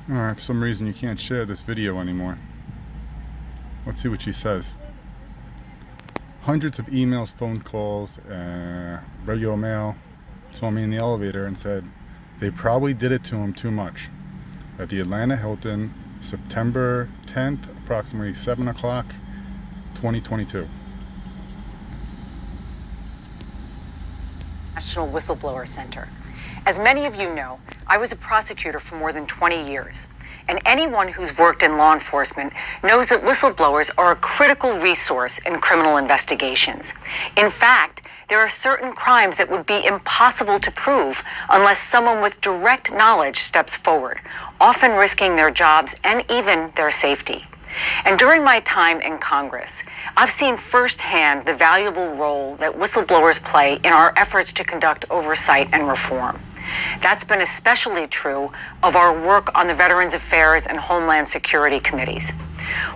Alright, for some reason you can't share this video anymore. Let's see what she says. Hundreds of emails, phone calls, regular mail saw me in the elevator and said they probably did it to him too much. At the Atlanta Hilton, September 10th, approximately 7 o'clock, 2022. National Whistleblower Center. As many of you know, I was a prosecutor for more than 20 years, and anyone who's worked in law enforcement knows that whistleblowers are a critical resource in criminal investigations. In fact, there are certain crimes that would be impossible to prove unless someone with direct knowledge steps forward, often risking their jobs and even their safety. And during my time in Congress, I've seen firsthand the valuable role that whistleblowers play in our efforts to conduct oversight and reform. That's been especially true of our work on the Veterans Affairs and Homeland Security committees.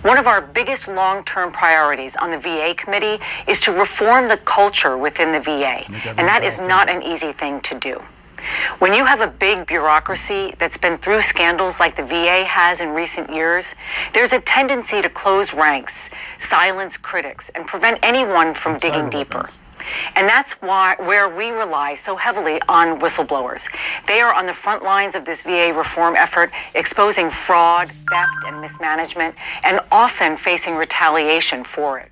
One of our biggest long-term priorities on the VA committee is to reform the culture within the VA, and that is not an easy thing to do. When you have a big bureaucracy that's been through scandals like the VA has in recent years, there's a tendency to close ranks, silence critics, and prevent anyone from digging deeper. And that's where we rely so heavily on whistleblowers. They are on the front lines of this VA reform effort, exposing fraud, theft, and mismanagement, and often facing retaliation for it.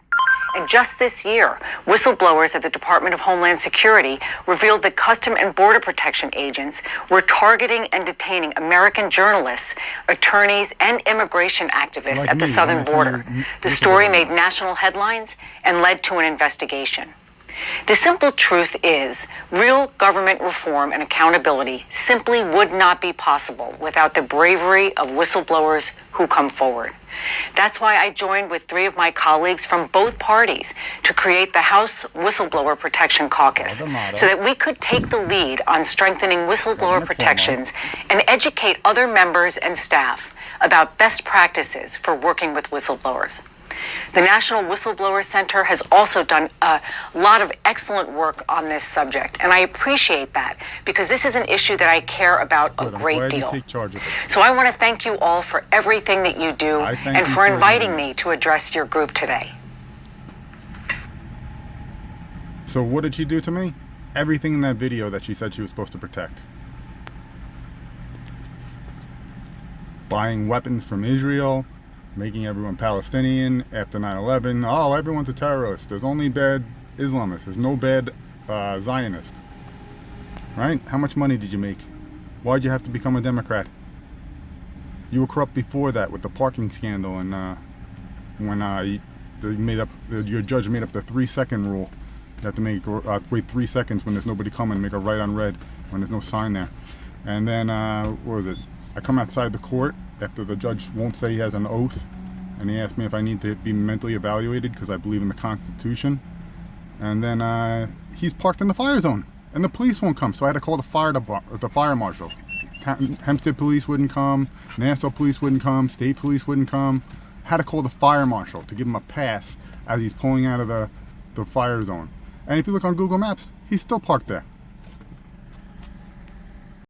And just this year, whistleblowers at the Department of Homeland Security revealed that Custom and Border Protection agents were targeting and detaining American journalists, attorneys, and immigration activists at the southern border. The story made national headlines and led to an investigation. The simple truth is, real government reform and accountability simply would not be possible without the bravery of whistleblowers who come forward. That's why I joined with 3 of my colleagues from both parties to create the House Whistleblower Protection Caucus, so that we could take the lead on strengthening whistleblower protections and educate other members and staff about best practices for working with whistleblowers. The National Whistleblower Center has also done a lot of excellent work on this subject, and I appreciate that because this is an issue that I care about a great deal. So I want to thank you all for everything that you do and for inviting me to address your group today. So what did she do to me? Everything in that video that she said she was supposed to protect. Buying weapons from Israel, making everyone Palestinian after 9/11. Oh, everyone's a terrorist. There's only bad Islamists. There's no bad Zionist. Right? How much money did you make? Why'd you have to become a Democrat? You were corrupt before that with the parking scandal and when your judge made up the 3-second rule. You have to wait 3 seconds when there's nobody coming, make a right on red when there's no sign there. And then, what was it? I come outside the court after the judge won't say he has an oath, and he asked me if I need to be mentally evaluated because I believe in the Constitution. And then he's parked in the fire zone, and the police won't come, so I had to call the fire marshal. Hempstead police wouldn't come, Nassau police wouldn't come, state police wouldn't come. Had to call the fire marshal to give him a pass as he's pulling out of the fire zone. And if you look on Google Maps, he's still parked there.